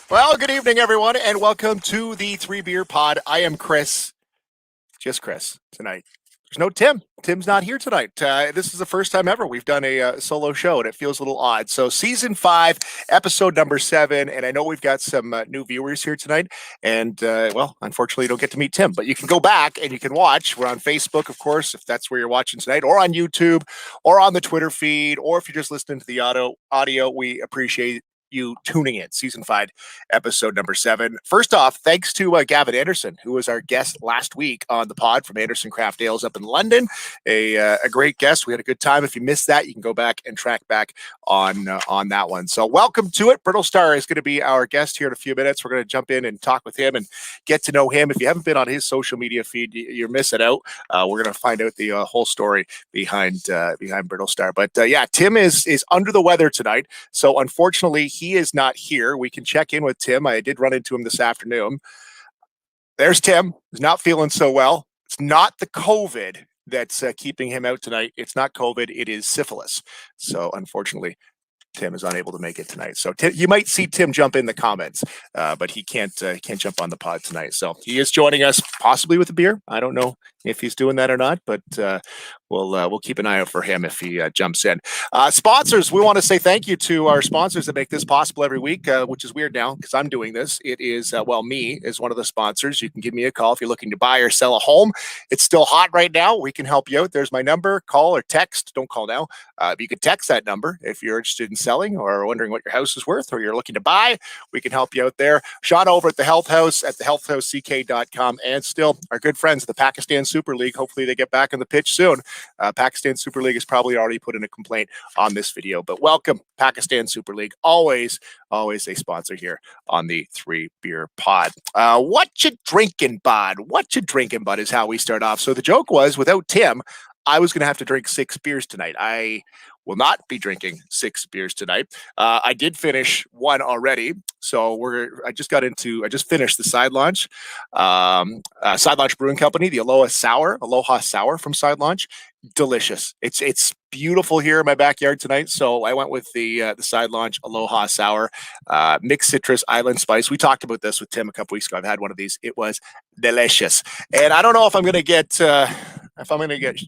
Well, good evening, everyone, and welcome to the 3BeerPod. I am Chris, just Chris, tonight. There's no Tim. Tim's not here tonight. This is the first time ever we've done a solo show, and it feels a little odd. So, season 5, episode number 7, and I know we've got some new viewers here tonight. And well, unfortunately, you don't get to meet Tim, but you can go back and you can watch. We're on Facebook, of course, if that's where you're watching tonight, or on YouTube, or on the Twitter feed, or if you're just listening to the audio, we appreciate you tuning in. Season 5, episode number 7. First off, thanks to Gavin Anderson, who was our guest last week on the pod from Anderson Craft Ales up in London. A great guest. We had a good time. If you missed that, you can go back and track back on that one. So welcome to it. Brittle Star is going to be our guest here in a few minutes. We're going to jump in and talk with him and get to know him. If you haven't been on his social media feed, you're missing out. We're going to find out the whole story behind Brittle Star. But yeah, Tim is under the weather tonight. So unfortunately, he is not here. We can check in with Tim. I did run into him this afternoon. There's Tim. He's not feeling so well. It's not the COVID that's keeping him out tonight. It's not COVID. It is syphilis. So unfortunately, Tim is unable to make it tonight. So you might see Tim jump in the comments, but he can't jump on the pod tonight. So he is joining us possibly with a beer. I don't know if he's doing that or not, but we'll keep an eye out for him if he jumps in. Sponsors, we want to say thank you to our sponsors that make this possible every week, which is weird now because I'm doing this. It is, me as one of the sponsors. You can give me a call if you're looking to buy or sell a home. It's still hot right now. We can help you out. There's my number. Call or text. Don't call now. You can text that number if you're interested in selling or wondering what your house is worth or you're looking to buy. We can help you out there. Sean over at the Health House at thehealthhouseck.com, and still our good friends, the Pakistan Super League. Hopefully they get back on the pitch soon. Pakistan Super League has probably already put in a complaint on this video, but welcome Pakistan Super League. Always a sponsor here on the 3 Beer Pod. What you drinking, bud? What you drinking, bud, is how we start off. So the joke was, without Tim, I was going to have to drink 6 beers tonight. I will not be drinking 6 beers tonight. I did finish one already. So I just finished the Side Launch Brewing Company, the Aloha Sour from Side Launch. Delicious. It's beautiful here in my backyard tonight. So I went with the Side Launch Aloha Sour, mixed citrus, island spice. We talked about this with Tim a couple weeks ago. I've had one of these. It was delicious. And I don't know if I'm going to get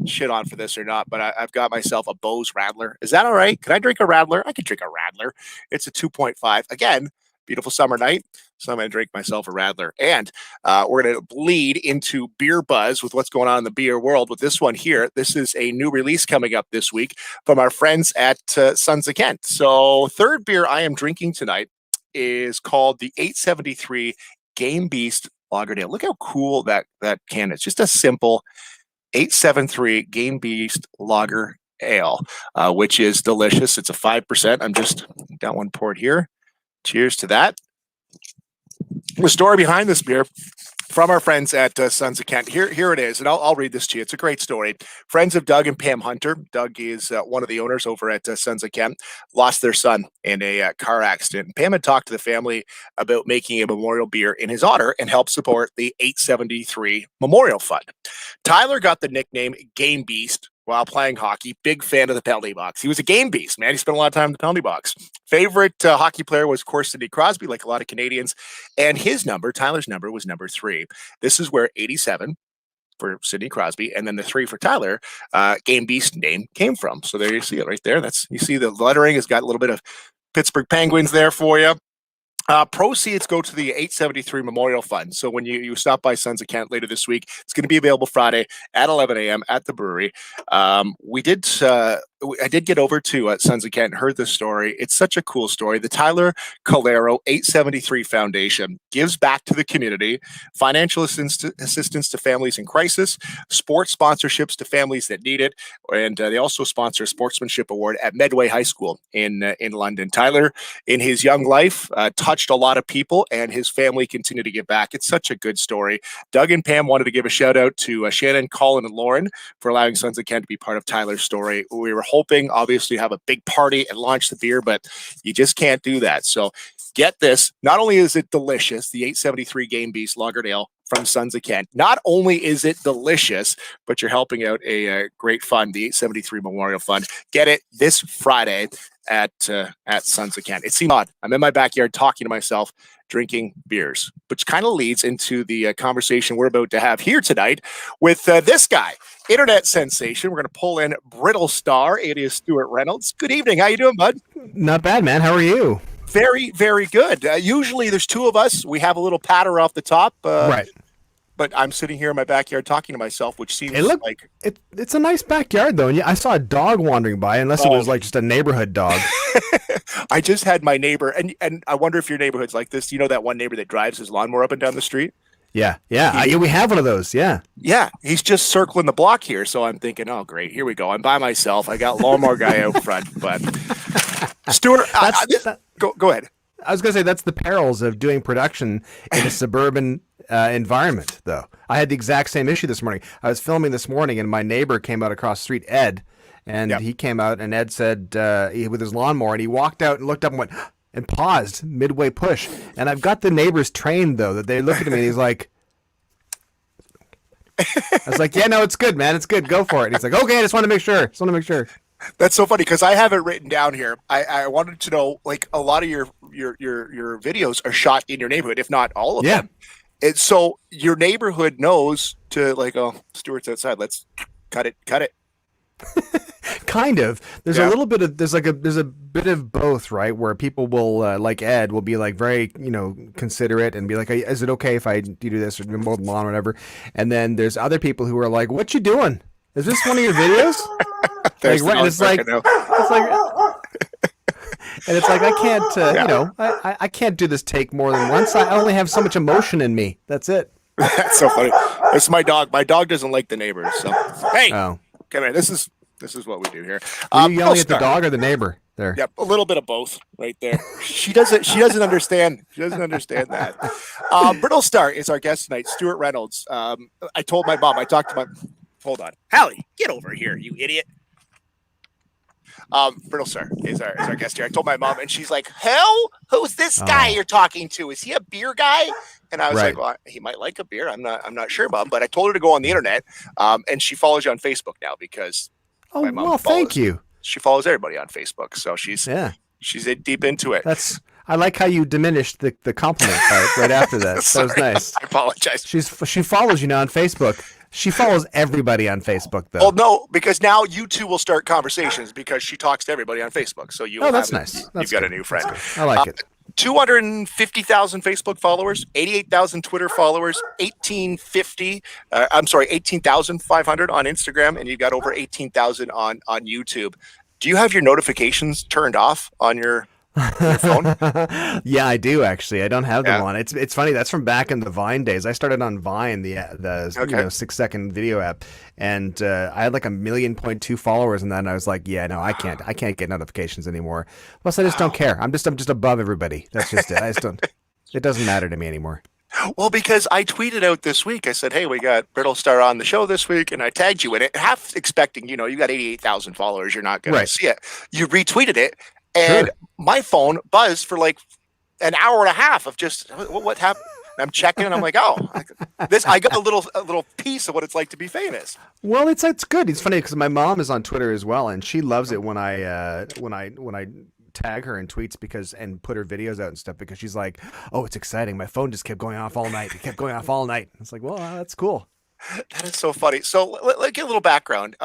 shit on for this or not, but I've got myself a Bose Radler. Is that all right? Can I drink a Radler? I can drink a Radler. It's a 2.5. Again, beautiful summer night. So I'm going to drink myself a Radler. And we're going to bleed into Beer Buzz with what's going on in the beer world with this one here. This is a new release coming up this week from our friends at Sons of Kent. So third beer I am drinking tonight is called the 873 Game Beast Lagerdale. Look how cool that can is. Just a simple 873 Game Beast Lager Ale, which is delicious. It's a 5%. I'm just got one poured here. Cheers to that. The story behind this beer from our friends at Sons of Kent. Here it is, and I'll read this to you. It's a great story. Friends of Doug and Pam Hunter. Doug is one of the owners over at Sons of Kent. Lost their son in a car accident. Pam had talked to the family about making a memorial beer in his honor and help support the 873 Memorial Fund. Tyler got the nickname Game Beast while playing hockey. Big fan of the penalty box. He was a game beast, man. He spent a lot of time in the penalty box. Favorite hockey player was, of course, Sidney Crosby, like a lot of Canadians. And Tyler's number, was number 3. This is where 87 for Sidney Crosby and then the 3 for Tyler, Game Beast name came from. So there you see it right there. You see the lettering has got a little bit of Pittsburgh Penguins there for you. Proceeds go to the 873 Memorial Fund. So when you stop by Sons of Kent later this week, it's going to be available Friday at 11 a.m. at the brewery. I did get over to Sons of Kent and heard this story. It's such a cool story. The Tyler Calero 873 Foundation gives back to the community, financial assistance to families in crisis, sports sponsorships to families that need it, and they also sponsor a sportsmanship award at Medway High School in London. Tyler, in his young life, touched a lot of people, and his family continued to give back. It's such a good story. Doug and Pam wanted to give a shout out to Shannon, Colin, and Lauren for allowing Sons of Kent to be part of Tyler's story. We were hoping, obviously, to have a big party and launch the beer, but you just can't do that. So get this. Not only is it delicious, the 873 Game Beast Lager Ale, from Sons of Kent. Not only is it delicious, but you're helping out a great fund, the 873 Memorial Fund. Get it this Friday at Sons of Kent. It seems odd. I'm in my backyard talking to myself, drinking beers, which kind of leads into the conversation we're about to have here tonight with this guy, internet sensation. We're going to pull in Brittle Star, alias Stewart Reynolds. Good evening. How you doing, bud? Not bad, man. How are you? Very, very good. Usually there's two of us. We have a little patter off the top. Right. But I'm sitting here in my backyard talking to myself, which seems like... It's a nice backyard, though. And I saw a dog wandering by, unless it was like just a neighborhood dog. I just had my neighbor, and I wonder if your neighborhood's like this. You know that one neighbor that drives his lawnmower up and down the street? Yeah. We have one of those, yeah. Yeah, he's just circling the block here, so I'm thinking, oh, great, here we go. I'm by myself. I got lawnmower guy out front, but... Stewart, go ahead. I was going to say, that's the perils of doing production in a suburban environment, though. I had the exact same issue this morning. I was filming this morning, and my neighbor came out across the street, Ed, and he came out, and Ed said, with his lawnmower, and he walked out and looked up and went, and paused midway push. And I've got the neighbors trained, though, that they look at me, and he's like... I was like, yeah, no, it's good, man. It's good. Go for it. And he's like, okay, I just want to make sure. That's so funny because I have it written down here. I wanted to know, like, a lot of your videos are shot in your neighborhood, if not all of them. And so your neighborhood knows to, like, oh, Stewart's outside. Let's cut it. Kind of. There's a little bit of there's a bit of both, right? Where people will like Ed will be like very considerate and be like, is it okay if I do this or mow the lawn or whatever? And then there's other people who are like, what you doing? Is this one of your videos? It's like I can't I can't do this take more than once. I only have so much emotion in me. That's it. That's so funny. It's my dog. My dog doesn't like the neighbors. So hey, come here. This is what we do here. Are you yelling at the dog or the neighbor there? Yep, a little bit of both right there. She doesn't understand. She doesn't understand that. Brittle Star is our guest tonight, Stewart Reynolds. I told my mom. I talked to my. Hold on, Hallie, get over here, you idiot. Brittle Star is our guest here. I told my mom, and she's like, who's this guy you're talking to? Is he a beer guy? And I was like, well, he might like a beer. I'm not sure, Mom. But I told her to go on the internet, and she follows you on Facebook now because my mom thank you. She follows everybody on Facebook, so she's deep into it. I like how you diminished the compliment part right after that. That was nice. I apologize. She follows you now on Facebook. She follows everybody on Facebook, though. Well, no, because now you two will start conversations because she talks to everybody on Facebook. So that's nice. You've got a new friend. I like it. 250,000 Facebook followers, 88,000 Twitter followers, 18,500 on Instagram, and you've got over 18,000 on YouTube. Do you have your notifications turned off on your phone? Yeah, I do actually. I don't have them on. It's funny. That's from back in the Vine days. I started on Vine, the 6-second video app, and I had like 1.2 million followers, and then I was like, yeah, no, I can't get notifications anymore. Plus, I just don't care. I'm just above everybody. That's just it. I just don't. It doesn't matter to me anymore. Well, because I tweeted out this week, I said, hey, we got Brittle Star on the show this week, and I tagged you in it, half expecting, you got 88,000 followers. You're not going to see it. You retweeted it. And my phone buzzed for like an hour and a half of just what happened. I'm checking, and I'm like, oh, I got a little piece of what it's like to be famous. Well, it's good. It's funny because my mom is on Twitter as well, and she loves it when I tag her in tweets and put her videos out and stuff because she's like, oh, it's exciting. My phone just kept going off all night. It kept going off all night. It's like, well, that's cool. That is so funny. So let's get a little background.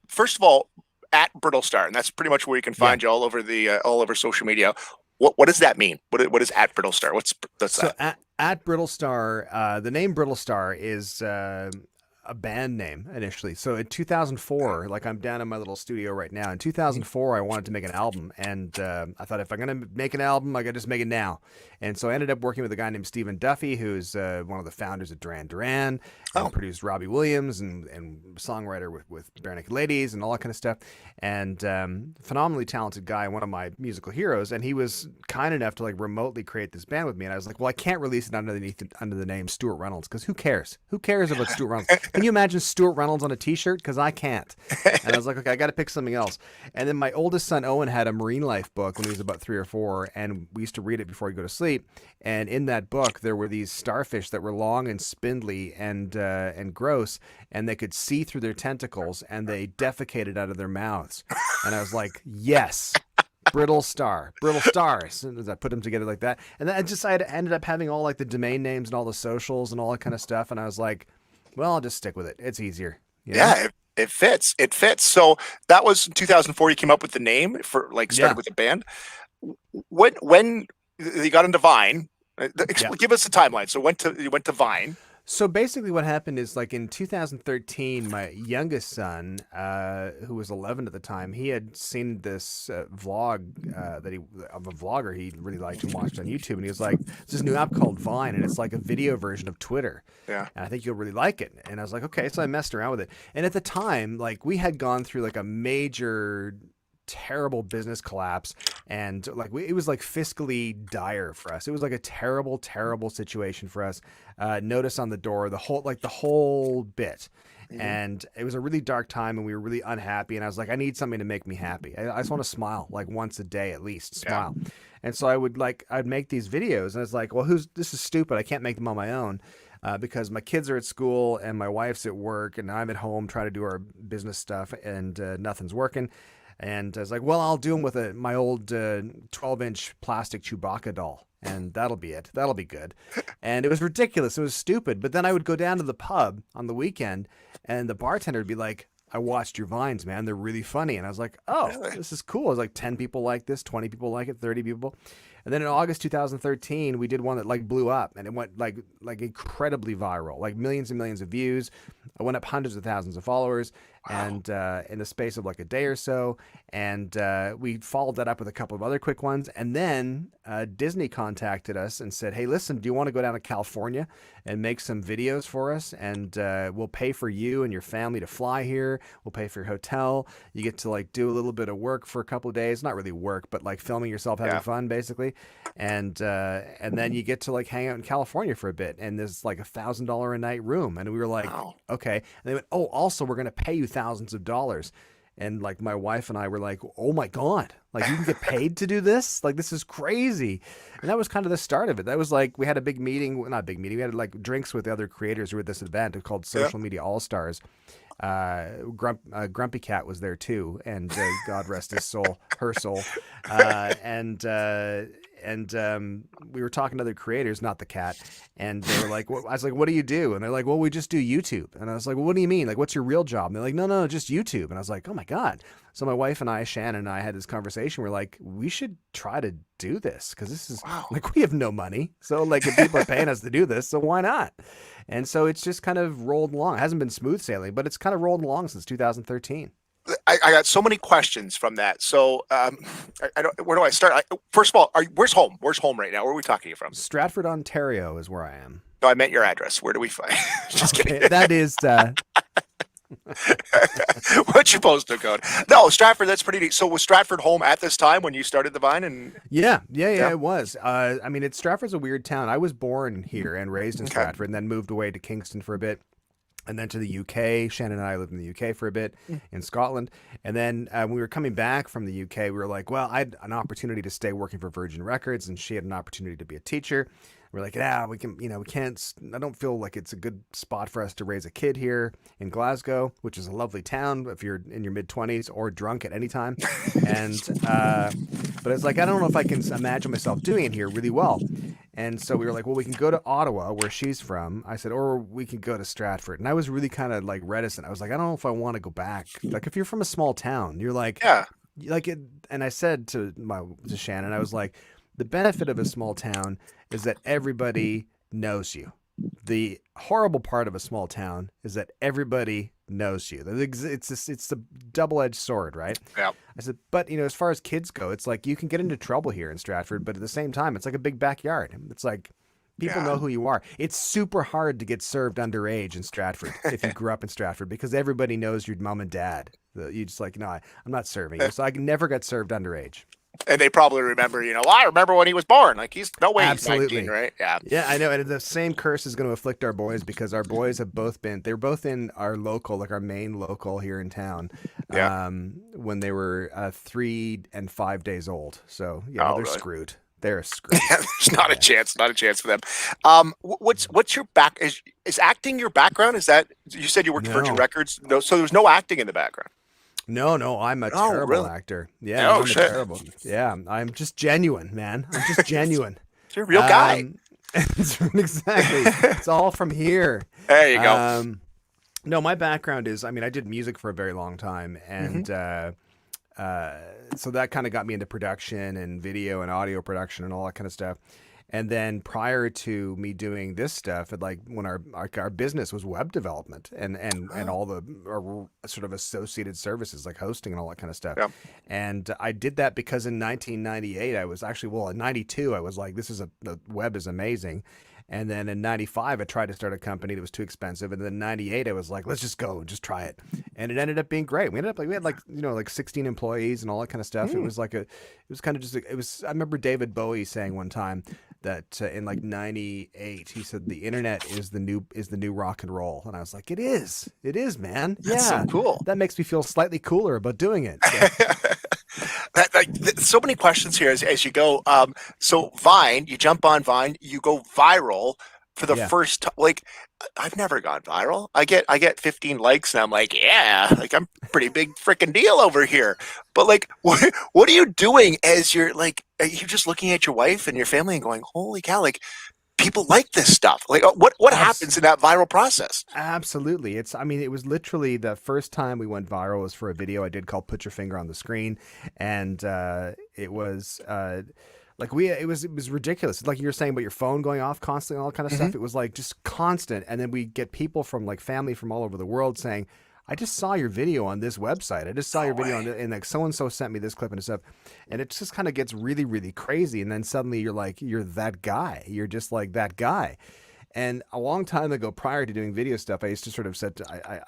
First of all, at Brittle Star, and that's pretty much where you can find you all over social media. What does that mean? What is at Brittle Star? What's that? At Brittle Star, the name Brittle Star is a band name initially. So in 2004, like I'm down in my little studio right now. In 2004, I wanted to make an album, and I thought if I'm gonna make an album, I gotta just make it now. And so I ended up working with a guy named Stephen Duffy, who's one of the founders of Duran Duran, and produced Robbie Williams and songwriter with Bare Naked Ladies and all that kind of stuff. And phenomenally talented guy, one of my musical heroes. And he was kind enough to like remotely create this band with me. And I was like, well, I can't release it under the name Stewart Reynolds because who cares? Who cares about Stewart Reynolds? Can you imagine Stewart Reynolds on a T-shirt? Because I can't. And I was like, okay, I got to pick something else. And then my oldest son Owen had a marine life book when he was about 3 or 4, and we used to read it before he'd go to sleep. And in that book, there were these starfish that were long and spindly and gross, and they could see through their tentacles, and they defecated out of their mouths. And I was like, yes. Brittle stars. And I put them together like that, and then I ended up having all like the domain names and all the socials and all that kind of stuff. And I was like, well, I'll just stick with it. It's easier. You know? Yeah, it fits. It fits. So that was in 2004. You came up with the name for started with a band. When you got into Vine, give us the timeline. So you went to Vine. So basically what happened is like in 2013, my youngest son, who was 11 at the time, he had seen this vlog of a vlogger he really liked and watched on YouTube. And he was like, there's this new app called Vine, and it's like a video version of Twitter. Yeah. And I think you'll really like it. And I was like, okay. So I messed around with it. And at the time, like we had gone through like a major terrible business collapse, and like it was like fiscally dire for us. It was like a terrible situation for us. Notice on the door, the whole bit. Mm-hmm. And it was a really dark time, and we were really unhappy, and I was like, I need something to make me happy. I just want to smile like once a day at least, smile. Yeah. And so I'd make these videos, and I was like, well, this is stupid. I can't make them on my own. Because my kids are at school and my wife's at work, and I'm at home trying to do our business stuff, and nothing's working. And I was like, well, I'll do them with my old 12-inch plastic Chewbacca doll, and that'll be it. That'll be good. And it was ridiculous. It was stupid. But then I would go down to the pub on the weekend, and the bartender would be like, I watched your Vines, man. They're really funny. And I was like, oh, this is cool. I was like, 10 people like this, 20 people like it, 30 people. And then in August 2013, we did one that like blew up, and it went like incredibly viral, like millions and millions of views. I went up hundreds of thousands of followers. Wow. And in the space of like a day or so. And we followed that up with a couple of other quick ones. And then Disney contacted us and said, hey, listen, do you want to go down to California and make some videos for us? And we'll pay for you and your family to fly here. We'll pay for your hotel. You get to like do a little bit of work for a couple of days. Not really work, but like filming yourself having fun, basically. And then you get to like hang out in California for a bit. And there's like $1,000 a night room. And we were like, wow. Okay. And they went, oh, also we're going to pay you thousands of dollars. And like my wife and I were like, oh my God, like you can get paid to do this? Like, this is crazy. And that was kind of the start of it. That was like, we had a big meeting, not a big meeting. We had like drinks with the other creators who were at this event called Social Media All-Stars. Grumpy Cat was there too. And God rest his soul, her soul. And we were talking to other creators, not the cat, and they were like, I was like, what do you do? And they're like, well, we just do YouTube. And I was like, well, what do you mean? Like, what's your real job? And they're like, no, just YouTube. And I was like, oh my God. So my wife and I, Shannon and I, had this conversation. We're like, we should try to do this, because this is like, we have no money. So like, if people are paying us to do this, so why not? And so it's just kind of rolled along. It hasn't been smooth sailing, but it's kind of rolled along since 2013. I got so many questions from that. So where do I start? First of all, where's home? Where's home right now? Where are we talking from? Stratford, Ontario is where I am. No, I meant your address. Where do we find? Just kidding. That is. What's your postal code? No, Stratford. That's pretty neat. So was Stratford home at this time when you started the Vine? And yeah, it was. I mean, Stratford's a weird town. I was born here and raised in Stratford, and then moved away to Kingston for a bit. And then to the UK. Shannon and I lived in the UK for a bit, in Scotland. And then when we were coming back from the UK, we were like, well, I had an opportunity to stay working for Virgin Records, and she had an opportunity to be a teacher. We're like, we can't, I don't feel like it's a good spot for us to raise a kid here in Glasgow, which is a lovely town if you're in your mid-20s or drunk at any time. And, but it's like, I don't know if I can imagine myself doing it here really well. And so we were like, well, we can go to Ottawa, where she's from. I said, or we can go to Stratford. And I was really kind of like reticent. I was like, I don't know if I want to go back. Like, if you're from a small town, you're like, and I said to Shannon, I was like, the benefit of a small town is that everybody knows you. The horrible part of a small town is that everybody knows you. It's a double-edged sword, right? Yeah. I said, but as far as kids go, it's like you can get into trouble here in Stratford, but at the same time, it's like a big backyard. It's like people know who you are. It's super hard to get served underage in Stratford if you grew up in Stratford, because everybody knows your mom and dad. You just like, no, I'm not serving you. So I never got served underage. And they probably remember, well, I remember when he was born. Like he's no way he's Absolutely. 19, right? Yeah. Yeah, I know. And the same curse is going to afflict our boys because our boys have they're both in our local, like our main local here in town, Yeah. when they were 3 and 5 days old. So, Oh, they're really? screwed. They're screwed. There's not a Yeah. chance. Not a chance for them. What's your is acting your background? Is that you said you worked at Virgin No. Records? No, so there's no acting in the background. No, I'm a Oh, terrible really? actor. Yeah, Oh I'm a shit. terrible. Yeah, I'm just genuine, man. I'm just genuine. You're a real guy. Exactly. It's all from here. There you go. No, my background is, I did music for a very long time, and so that kind of got me into production and video and audio production and all that kind of stuff. And then prior to me doing this stuff, when our business was web development and all the sort of associated services like hosting and all that kind of stuff. Yeah. And I did that because in 1998, I was actually, in 92, I was like, the web is amazing. And then in 95, I tried to start a company that was too expensive. And then in 98, I was like, let's just go and just try it. And it ended up being great. We had 16 employees and all that kind of stuff. It was I remember David Bowie saying one time that in 98, he said the internet is the new rock and roll. And I was like, it is, man. That's so cool. That makes me feel slightly cooler about doing it. So many questions here as you go. So Vine, you jump on Vine, you go viral for the first time. Like I've never gone viral. I get 15 likes and I'm like, yeah, like I'm a pretty big freaking deal over here. But like, what are you doing as you're like, are you just looking at your wife and your family and going, holy cow, like people like this stuff? Like what happens in that viral process? Absolutely. It was literally the first time we went viral was for a video I did called Put Your Finger on the Screen. And it was it was ridiculous. It's like you were saying about your phone going off constantly, all that kind of stuff. It was like just constant. And then we get people from like family from all over the world saying, I just saw your video on this website. I just saw your video and like so-and-so sent me this clip and stuff. And it just kind of gets really, really crazy. And then suddenly you're like, you're that guy. You're just like that guy. And a long time ago, prior to doing video stuff, I used to sort of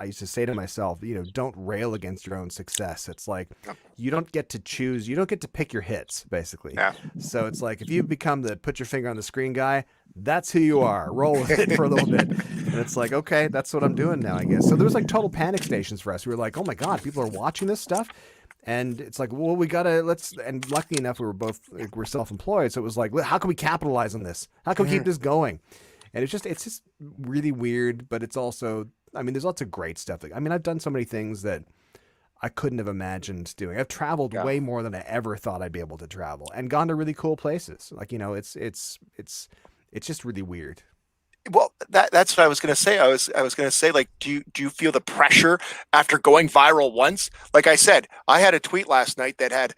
I used to say to myself, don't rail against your own success. It's like you don't get to choose, you don't get to pick your hits, basically. Yeah. So it's like if you become the put your finger on the screen guy, that's who you are. Roll with it for a little bit. And it's like, okay, that's what I'm doing now, I guess. So there was like total panic stations for us. We were like, oh my God, people are watching this stuff. And it's like, well, we gotta and lucky enough, we're self-employed. So it was like, how can we capitalize on this? How can we keep this going? And it's just really weird, but it's also, there's lots of great stuff. I've done so many things that I couldn't have imagined doing. I've traveled way more than I ever thought I'd be able to travel and gone to really cool places. It's just really weird. Well, that's what I was going to say. I was going to say, like, do you feel the pressure after going viral once? Like I said, I had a tweet last night that had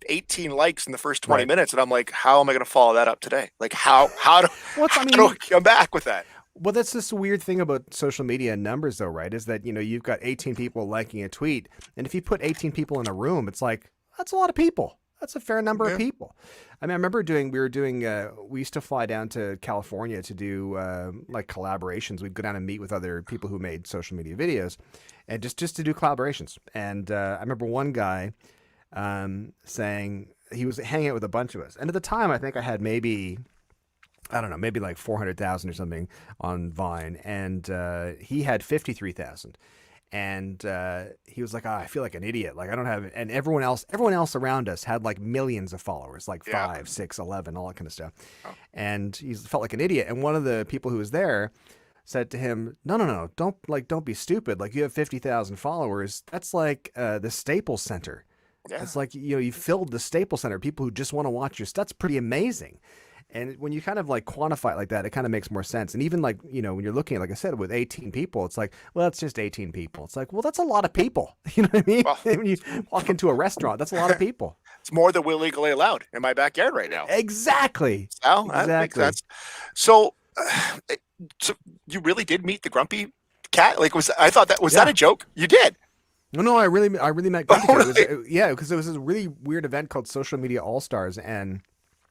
18 likes in the first 20 minutes, and I'm like, how am I going to follow that up today? Like, how do I come back with that? Well, that's this weird thing about social media and numbers, though, right? Is that you've got 18 people liking a tweet, and if you put 18 people in a room, it's like that's a lot of people. That's a fair number of people. I remember we used to fly down to California to do like collaborations. We'd go down and meet with other people who made social media videos and just to do collaborations. And I remember one guy saying he was hanging out with a bunch of us. And at the time, I think I had maybe like 400,000 or something on Vine. And he had 53,000. And he was like, I feel like an idiot. Like I don't have, and everyone else around us had like millions of followers, like 5, 6, 11, all that kind of stuff. Oh. And he felt like an idiot. And one of the people who was there said to him, no, don't be stupid. Like you have 50,000 followers. That's like the Staples Center. Yeah. It's like, you filled the Staples Center, people who just want to watch your stuff. That's pretty amazing. And when you kind of like quantify it like that, it kind of makes more sense. And even like, when you're looking at, like I said, with 18 people, it's like, well, it's just 18 people. It's like, well, that's a lot of people. You know what I mean? Well, when you walk into a restaurant, that's a lot of people. It's more than we're legally allowed in my backyard right now. Exactly. So, that makes sense. So you really did meet the grumpy cat? Like was that a joke? You did? No, I really met Grumpy Cat. Really? Because it was this really weird event called Social Media All-Stars, and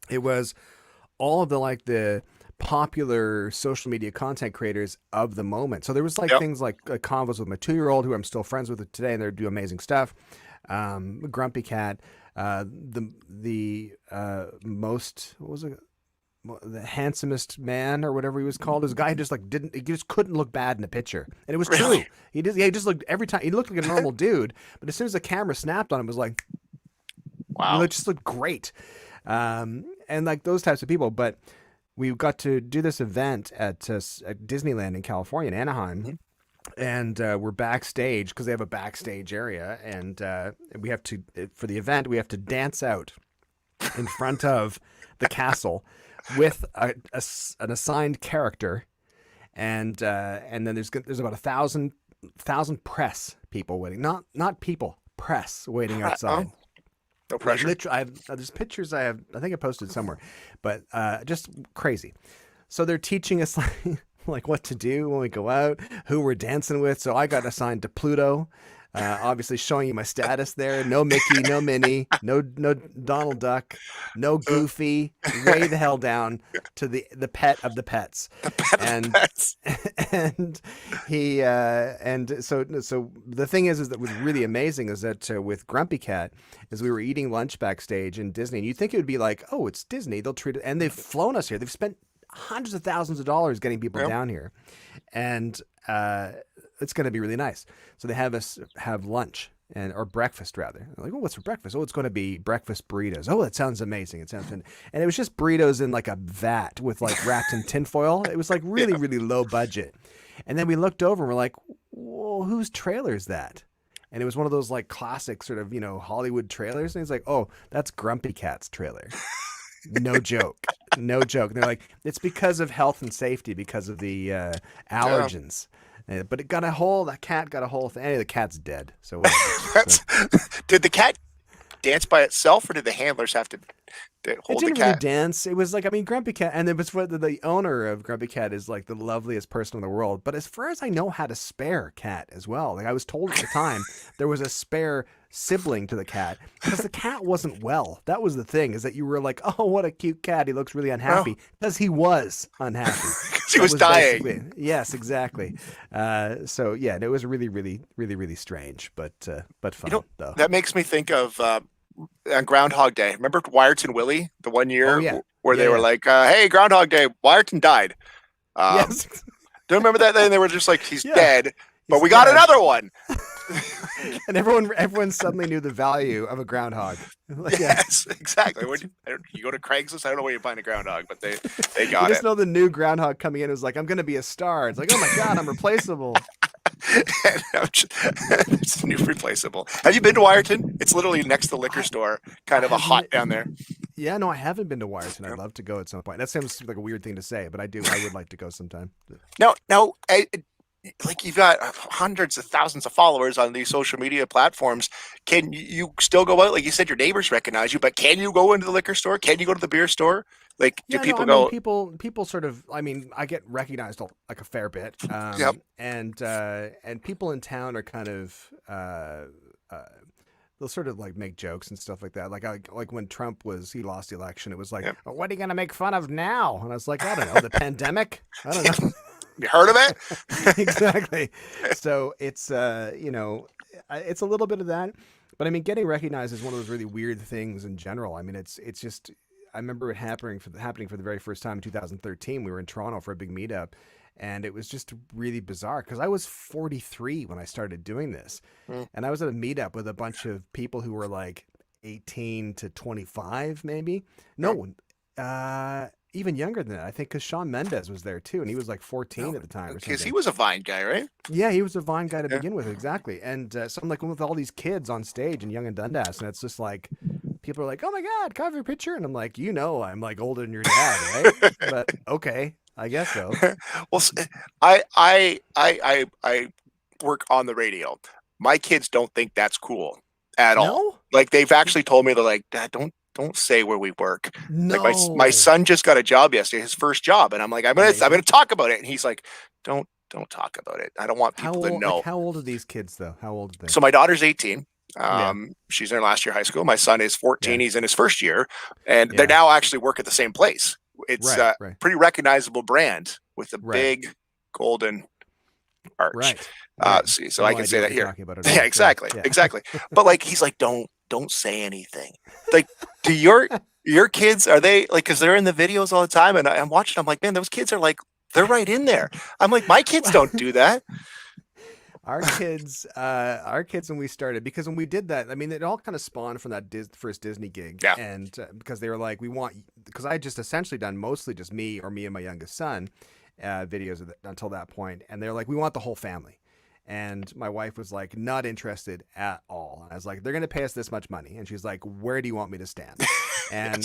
it was all of the popular social media content creators of the moment. So there was things like convos with my 2-year-old, who I'm still friends with today, and they do amazing stuff. Grumpy Cat, most, what was it? The handsomest man or whatever he was called. This guy just he just couldn't look bad in a picture, and it was true. He just looked every time. He looked like a normal dude, but as soon as the camera snapped on him, it was like, wow, it just looked great. And like those types of people. But we got to do this event at Disneyland in California, in Anaheim. And we're backstage because they have a backstage area, and we have to, for the event, we have to dance out in front of the castle with an assigned character, and then there's about 1,000 press people waiting, not people, press waiting outside. No pressure. There's pictures I think I posted somewhere, but just crazy. So they're teaching us like what to do when we go out, who we're dancing with. So I got assigned to Pluto, obviously showing you my status there. No Mickey, no Minnie, no Donald Duck, no Goofy. Way the hell down to the pet of the pets. The pet of the pets. And he so the thing is that was really amazing is that with Grumpy Cat, is we were eating lunch backstage in Disney, and you'd think it would be like, oh, it's Disney, they'll treat it, and they've flown us here. They've spent hundreds of thousands of dollars getting people down here, and it's going to be really nice. So they have us have lunch or breakfast rather. I'm like, oh, what's for breakfast? Oh, it's going to be breakfast burritos. Oh, that sounds amazing. It sounds fun. And it was just burritos in like a vat with like wrapped in tinfoil. It was like really, really low budget. And then we looked over and we're like, whoa, whose trailer is that? And it was one of those like classic sort of, Hollywood trailers. And he's like, oh, that's Grumpy Cat's trailer. No joke. No joke. And they're like, it's because of health and safety, because of the allergens. But it got a hole. That cat got a hole. Anyway, the cat's dead. So, Did the cat dance by itself, or did the handlers have to hold the didn't cat? really dance. It was like, Grumpy Cat, and it was the owner of Grumpy Cat is like the loveliest person in the world. But as far as I know, had a spare cat as well. Like I was told at the time, there was a spare sibling to the cat because the cat wasn't well. That was the thing, is that you were like, oh, what a cute cat. He looks really unhappy, because he was unhappy. Because he was dying. Yes, exactly. So yeah, it was really, really, really, really strange, but fun though. That makes me think of on Groundhog Day. Remember Wiarton and Willie, the one year where they were like, hey, Groundhog Day, Wiarton died. Yes. Don't remember that? Then they were just like, he's dead, but we got another one. And everyone suddenly knew the value of a groundhog. Yes, exactly. You go to Craigslist, I don't know where you find a groundhog, but they got you just know the new groundhog coming in was like, I'm going to be a star. It's like, oh my God, I'm replaceable. It's new replaceable. Have you been to Wiarton? It's literally next to the liquor store, kind of a hot down there. Yeah, no, I haven't been to Wiarton. I'd love to go at some point. That seems like a weird thing to say, but I would like to go sometime. No, like you've got hundreds of thousands of followers on these social media platforms. Can you still go out? Like you said, your neighbors recognize you, but can you go into the liquor store? Can you go to the beer store? Like, do people go? People sort of. I mean, I get recognized like a fair bit. And people in town are kind of. They'll sort of like make jokes and stuff like that. Like when Trump he lost the election, it was like, oh, what are you going to make fun of now? And I was like, I don't know, the pandemic. I don't know. You heard of it? Exactly. So it's it's a little bit of that, but I mean, getting recognized is one of those really weird things in general. I mean, it's just, I remember it happening for the very first time in 2013. We were in Toronto for a big meetup, and it was just really bizarre because I was 43 when I started doing this, and I was at a meetup with a bunch of people who were like 18 to 25, maybe. Even younger than that, I think, because Shawn Mendes was there too, and he was like 14 at the time. Because he was a Vine guy, right? Yeah, he was a Vine guy to begin with, exactly. And so I'm like with all these kids on stage in Young and Dundas, and it's just like people are like, "Oh my God, can I have your picture?" And I'm like, I'm like older than your dad, right? But okay, I guess so. Well, I work on the radio. My kids don't think that's cool at all. Like they've actually told me, they're like, "Dad, don't say where we work." No. Like my son just got a job yesterday, his first job, and I'm like, I'm gonna talk about it, and he's like, don't talk about it. I don't want people to know. Like, how old are these kids though? How old are they? So my daughter's 18. She's in her last year of high school. My son is 14. He's in his first year, and they now actually work at the same place. It's a pretty recognizable brand with a big golden arch. Right. So I can say that here. Yeah, exactly. Exactly. But like, he's like, don't don't say anything. Like, do your kids, are they like, because they're in the videos all the time, and I'm watching, I'm like, man, those kids are like, they're right in there. I'm like, my kids don't do that. Our kids, when we started, because when we did that, I mean, it all kind of spawned from that first Disney gig, Yeah. and because they were like, because I had just essentially done mostly just me and my youngest son videos until that point, and they're like, we want the whole family. And my wife was like, not interested at all. And I was like, they're going to pay us this much money. And she's like, where do you want me to stand? And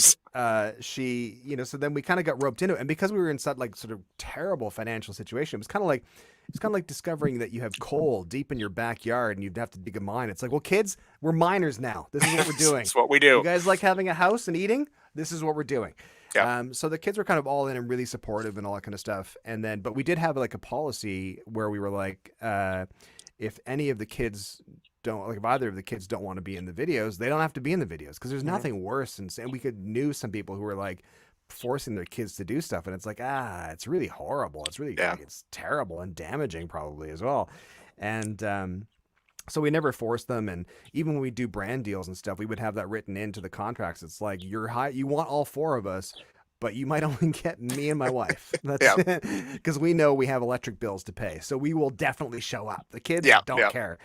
she, so then we kind of got roped into it. And because we were in such like sort of terrible financial situation, it was kind of like discovering that you have coal deep in your backyard and you'd have to dig a mine. It's like, well, kids, we're miners now. This is what we're doing. That's what we do. You guys like having a house and eating? This is what we're doing. Yeah. So the kids were kind of all in and really supportive and all that kind of stuff. And then, but we did have like a policy where we were like, if any of the kids don't, like if either of the kids don't want to be in the videos, they don't have to be in the videos, because there's nothing worse. And we knew some people who were like forcing their kids to do stuff. And it's like, it's really horrible. It's really, like, it's terrible and damaging probably as well. And, so we never forced them, and even when we do brand deals and stuff, we would have that written into the contracts. It's like, you want all four of us, but you might only get me and my wife. That's because we know we have electric bills to pay, so we will definitely show up. The kids don't care.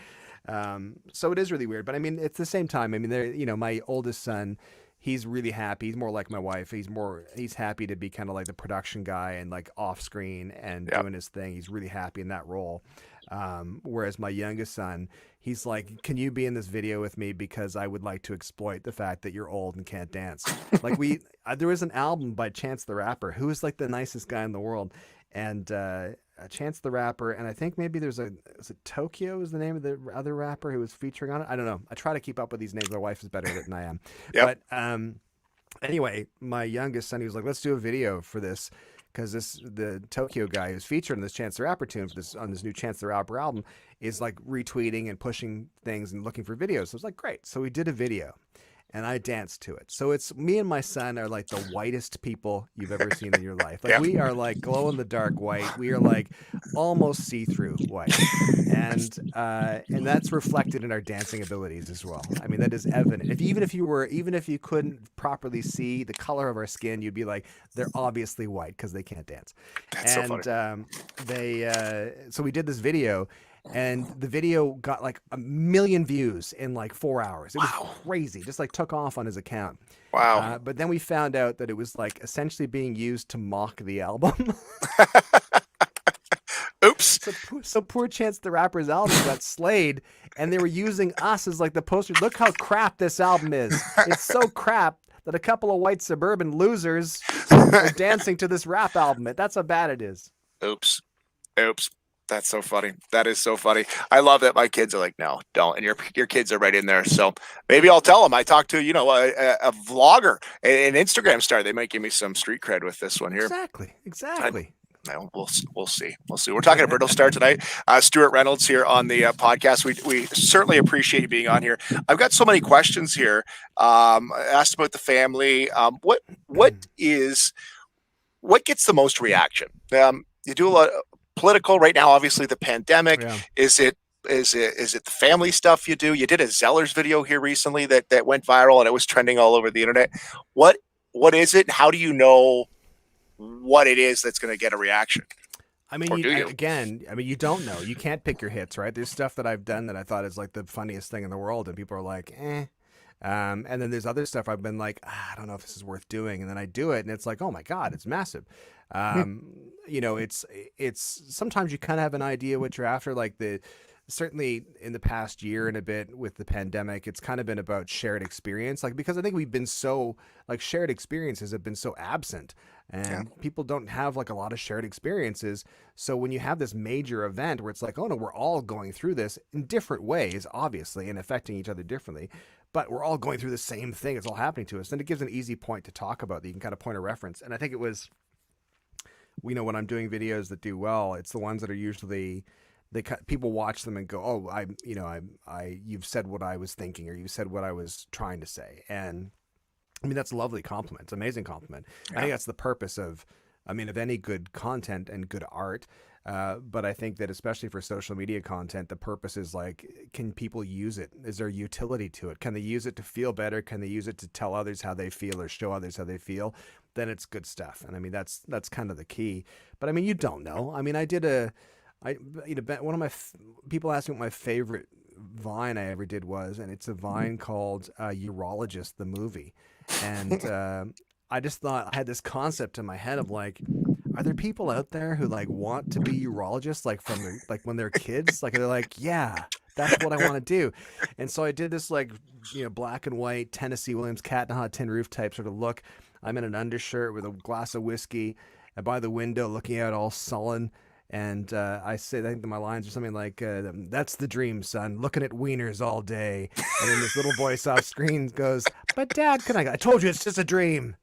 So it is really weird, but I mean, it's the same time. I mean, my oldest son, he's really happy. He's more like my wife. He's happy to be kind of like the production guy and like off screen and doing his thing. He's really happy in that role. Whereas my youngest son, he's like, can you be in this video with me because I would like to exploit the fact that you're old and can't dance. Like there was an album by Chance the Rapper, who is like the nicest guy in the world. And Chance the Rapper, and I think maybe is it Tokyo is the name of the other rapper who was featuring on it? I don't know. I try to keep up with these names. My wife is better than I am. But anyway, my youngest son, he was like, let's do a video for this. Because the Tokyo guy who's featured in this Chance the Rapper tune on this new Chance the Rapper album is like retweeting and pushing things and looking for videos. So it's like, great. So we did a video, and I danced to it. So it's me and my son are like the whitest people you've ever seen in your life. Like we are like glow in the dark white. We are like almost see-through white, and that's reflected in our dancing abilities as well. I mean, that is evident. Even if you couldn't properly see the color of our skin, you'd be like, they're obviously white because they can't dance. That's so funny. So we did this video. And the video got like 1 million views in like 4 hours. It was crazy. Just like took off on his account. Wow. But then we found out that it was like essentially being used to mock the album. Oops. So poor Chance the Rapper's album got slayed, and they were using us as like the poster. Look how crap this album is. It's so crap that a couple of white suburban losers are dancing to this rap album. That's how bad it is. Oops. That's so funny. That is so funny. I love that my kids are like, no, don't. And your kids are right in there. So maybe I'll tell them. I talked to, a vlogger, an Instagram star. They might give me some street cred with this one here. Exactly. We'll see. We're talking to Brittle Star tonight. Stewart Reynolds here on the podcast. We certainly appreciate you being on here. I've got so many questions here. I asked about the family. What gets the most reaction? You do a lot of political right now, obviously the pandemic. Is it the family stuff you do? You did a Zellers video here recently that went viral and it was trending all over the internet. What is it? How do you know what it is that's going to get a reaction? I mean, you don't know. You can't pick your hits, right? There's stuff that I've done that I thought is like the funniest thing in the world, and people are like, eh. And then there's other stuff I've been like, I don't know if this is worth doing, and then I do it, and it's like, oh my god, it's massive. It's sometimes you kind of have an idea what you're after. Like certainly in the past year and a bit with the pandemic, it's kind of been about shared experience. Like, because I think we've been so like shared experiences have been so absent, and people don't have like a lot of shared experiences. So when you have this major event where it's like, oh no, we're all going through this in different ways, obviously, and affecting each other differently, but we're all going through the same thing. It's all happening to us. Then it gives an easy point to talk about that you can kind of point a reference. And I think it was, when I'm doing videos that do well, it's the ones that are usually people watch them and go, oh, you've said what I was thinking, or you said what I was trying to say. And I mean, that's a lovely compliment. It's an amazing compliment. I think that's the purpose of any good content and good art. But I think that especially for social media content, the purpose is like, can people use it? Is there utility to it? Can they use it to feel better? Can they use it to tell others how they feel or show others how they feel? Then it's good stuff. And I mean, that's kind of the key. But I mean, you don't know. I mean, one of my people asked me what my favorite Vine I ever did was, and it's a Vine called Urologist, the movie. And I just thought, I had this concept in my head of like, are there people out there who like want to be urologists, like from their, like when they're kids, like they're like, yeah, that's what I want to do. And so I did this like, black and white Tennessee Williams Cat on a Tin Roof type sort of look. I'm in an undershirt with a glass of whiskey and by the window looking out all sullen. And I think that my lines are something like, that's the dream, son, looking at wieners all day. And then this little voice off screen goes, but Dad, I told you it's just a dream.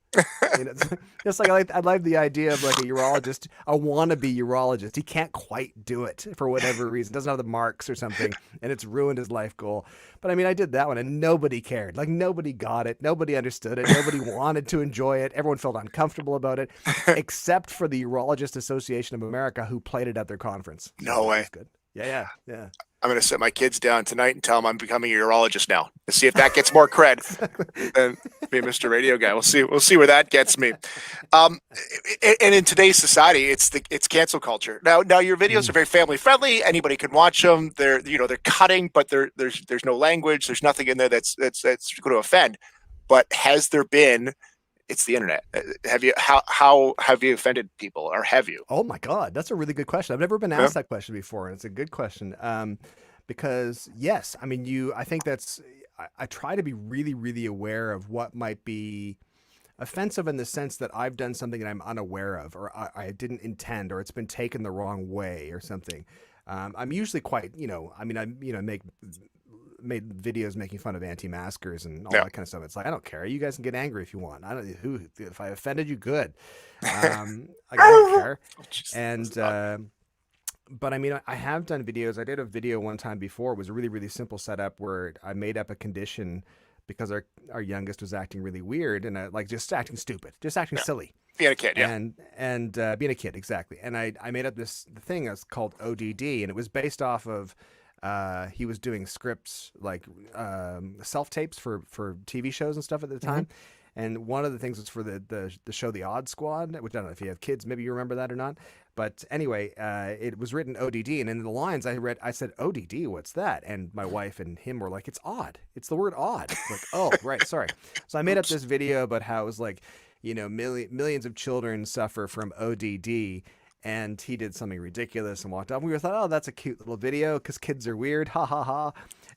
Just like I like the idea of like a urologist, a wannabe urologist. He can't quite do it for whatever reason. Doesn't have the marks or something, and it's ruined his life goal. But I mean, I did that one, and nobody cared. Like nobody got it. Nobody understood it. Nobody wanted to enjoy it. Everyone felt uncomfortable about it, except for the Urologist Association of America, who played it at their conference. No way. Good. Yeah. I'm going to sit my kids down tonight and tell them I'm becoming a urologist now to see if that gets more cred than being Mr. Radio Guy. We'll see where that gets me. And in today's society, it's cancel culture. Now your videos are very family friendly. Anybody can watch them. They're cutting, but there's no language. There's nothing in there that's going to offend. But has there been? It's the internet. How have you offended people, or have you? Oh my God, that's a really good question. I've never been asked that question before, and it's a good question. Because yes, I mean, I think I try to be really, really aware of what might be offensive in the sense that I've done something that I'm unaware of, or I didn't intend, or it's been taken the wrong way or something. I'm usually quite, made videos making fun of anti-maskers and all that kind of stuff. It's like, I don't care. You guys can get angry if you want. If I offended you, good. I don't care. But I mean, I have done videos. I did a video one time before. It was a really, really simple setup where I made up a condition because our youngest was acting really weird and like just acting stupid, just acting silly. Being a kid, yeah. And being a kid, exactly. And I made up this thing that's called ODD, and it was based off of he was doing scripts like self-tapes for TV shows and stuff at the time. And one of the things was for the show The Odd Squad, which I don't know if you have kids, maybe you remember that or not. But anyway, it was written ODD, and in the lines I said, ODD, what's that? And my wife and him were like, it's odd. It's the word odd. Like, oh, right, sorry. So I made up this video about how it was like, millions of children suffer from ODD, and he did something ridiculous and walked off. We thought, oh, that's a cute little video because kids are weird, ha ha ha.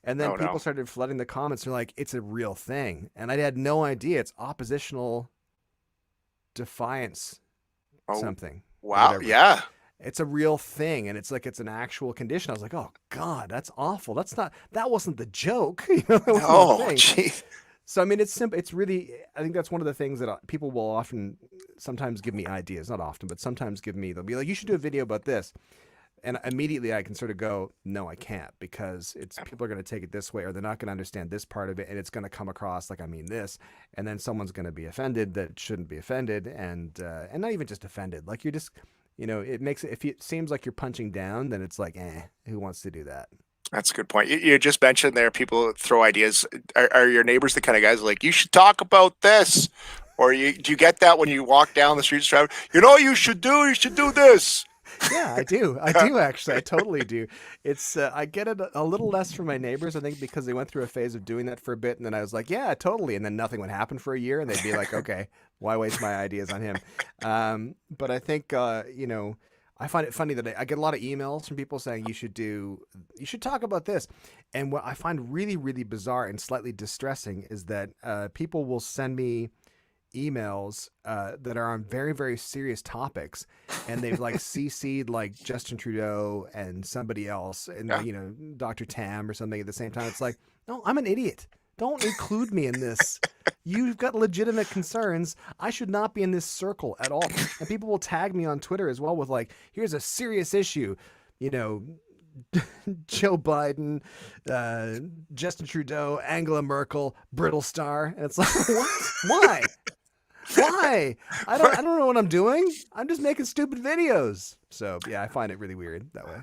And then people started flooding the comments. They're like, it's a real thing. And I had no idea. It's oppositional defiance something. Wow. Whatever. Yeah. It's a real thing. And it's like, it's an actual condition. I was like, oh God, that's awful. That wasn't the joke. Oh, geez. So, I mean, it's simple. It's really, I think that's one of the things that people will sometimes give me ideas, not often, but sometimes they'll be like, you should do a video about this. And immediately I can sort of go, no, I can't, because people are going to take it this way, or they're not going to understand this part of it. And it's going to come across like I mean this. And then someone's going to be offended that shouldn't be offended. And not even just offended. Like you're just, it makes it, if it seems like you're punching down, then it's like, who wants to do that? That's a good point. You just mentioned there, people throw ideas. Are your neighbors the kind of guys like, you should talk about this? Or do you get that when you walk down the streets driving, you should do this? Yeah, I do. I do actually. I totally do. It's I get it a little less from my neighbors, I think, because they went through a phase of doing that for a bit, and then I was like, yeah, totally, and then nothing would happen for a year, and they'd be like, okay, why waste my ideas on him? But I think I find it funny that I get a lot of emails from people saying you should talk about this, and what I find really, really bizarre and slightly distressing is that people will send me emails that are on very, very serious topics, and they've like CC'd like Justin Trudeau and somebody else, and Dr. Tam or something at the same time. It's like, no, I'm an idiot. Don't include me in this. You've got legitimate concerns. I should not be in this circle at all. And people will tag me on Twitter as well with like, here's a serious issue, Joe Biden, Justin Trudeau, Angela Merkel, brittle star. And it's like, what? Why? Why? I don't know what I'm doing. I'm just making stupid videos. So yeah, I find it really weird that way.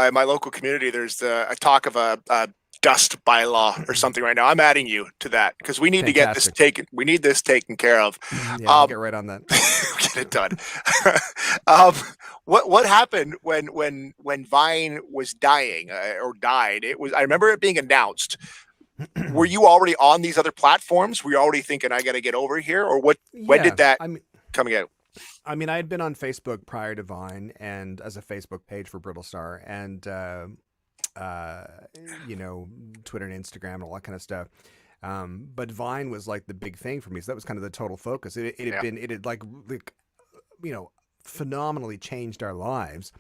In my local community, there's a talk of a dust bylaw or something right now. I'm adding you to that because we need to get this taken. We need this taken care of. Yeah, I'll get right on that. Get it done. What happened when Vine was dying or died? I remember it being announced. Were you already on these other platforms? Were you already thinking I got to get over here, or what? Yeah, when did that coming out? I mean, I had been on Facebook prior to Vine and as a Facebook page for Brittlestar and, Twitter and Instagram and all that kind of stuff. But Vine was like the big thing for me. So that was kind of the total focus. It had phenomenally changed our lives.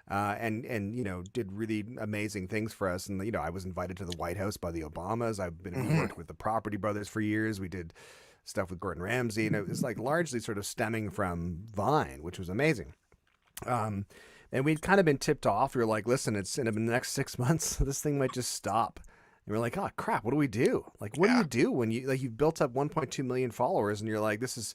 And did really amazing things for us. And, I was invited to the White House by the Obamas. We worked with the Property Brothers for years. We did stuff with Gordon Ramsay, and it was like largely sort of stemming from Vine, which was amazing. And we'd kind of been tipped off. We were like, listen, it's in the next 6 months, this thing might just stop. And we're like, oh crap, what do we do? Like, what do you do when you've built up 1.2 million followers and you're like, this is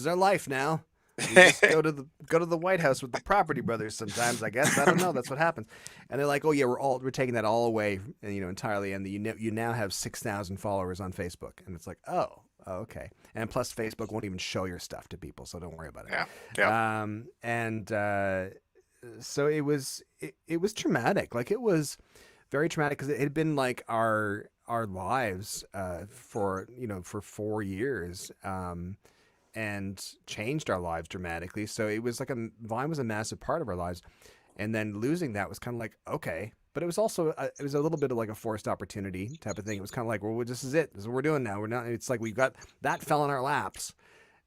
our life now. You just go to the White House with the Property Brothers sometimes, I guess. I don't know. That's what happens. And they're like, oh yeah, we're taking that all away, entirely. And you now have 6,000 followers on Facebook. And it's like, oh, okay. And plus, Facebook won't even show your stuff to people, so don't worry about it. Yeah. So it was traumatic. Like, it was very traumatic because it had been like our lives for 4 years. And changed our lives dramatically. So it was like Vine was a massive part of our lives. And then losing that was kind of like, okay. But it was also, it was a little bit of like a forced opportunity type of thing. It was kind of like, well, this is it. This is what we're doing now. It's like we've got that fell in our laps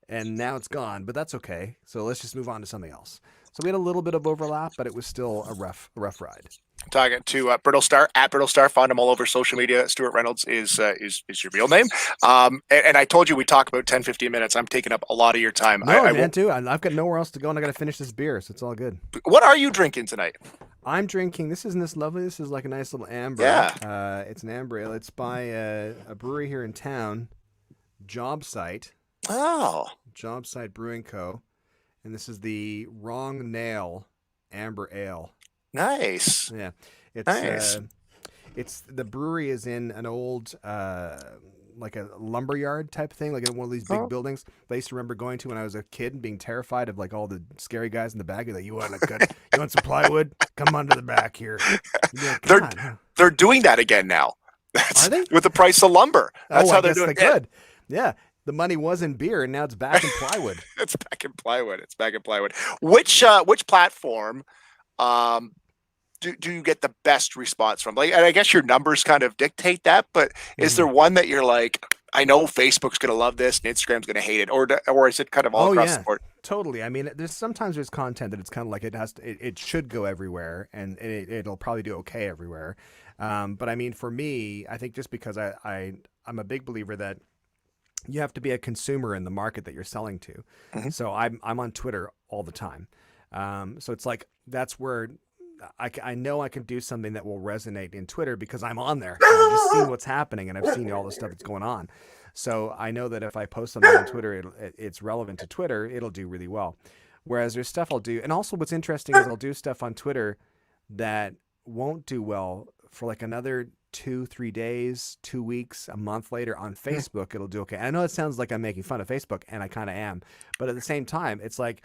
and now it's gone, but that's okay. So let's just move on to something else. So we had a little bit of overlap, but it was still a rough ride. Talking to Brittlestar, at Brittlestar, find him all over social media. Stewart Reynolds is your real name. And I told you we talk about 10, 15 minutes. I'm taking up a lot of your time. No, man, too. I've got nowhere else to go, and I got to finish this beer, so it's all good. What are you drinking tonight? I'm drinking. This is lovely. This is like a nice little amber. Yeah. It's an amber ale. It's by a brewery here in town, Job Site. Oh. Job Site Brewing Co. And this is the Wrong Nail Amber Ale. Nice. Yeah. It's nice. It's the brewery is in an old like a lumberyard type thing, like in one of these big buildings that I used to remember going to when I was a kid and being terrified of like all the scary guys in the back. Like, you want some plywood? Come onto the back here. Like, they're doing that again now. Are they? With the price of lumber. That's how they're doing it. Good. Yeah. The money was in beer, and now it's back in plywood. It's back in plywood. Which platform do you get the best response from? Like, and I guess your numbers kind of dictate that, but is there one that you're like, I know Facebook's going to love this and Instagram's going to hate it, or is it kind of all across the board? Totally. I mean, there's content that it's kind of like it should go everywhere, and it'll probably do okay everywhere. But I mean, for me, I think just because I'm a big believer that you have to be a consumer in the market that you're selling to. Mm-hmm. So I'm on Twitter all the time. So it's like, that's where I know I can do something that will resonate in Twitter because I'm on there. I've just seen what's happening and I've seen all the stuff that's going on. So I know that if I post something on Twitter, it's relevant to Twitter, it'll do really well. Whereas there's stuff I'll do. And also what's interesting is I'll do stuff on Twitter that won't do well for like another 2-3 days, 2 weeks, a month later. On Facebook, it'll do okay. I know it sounds like I'm making fun of Facebook, and I kind of am, but at the same time, it's like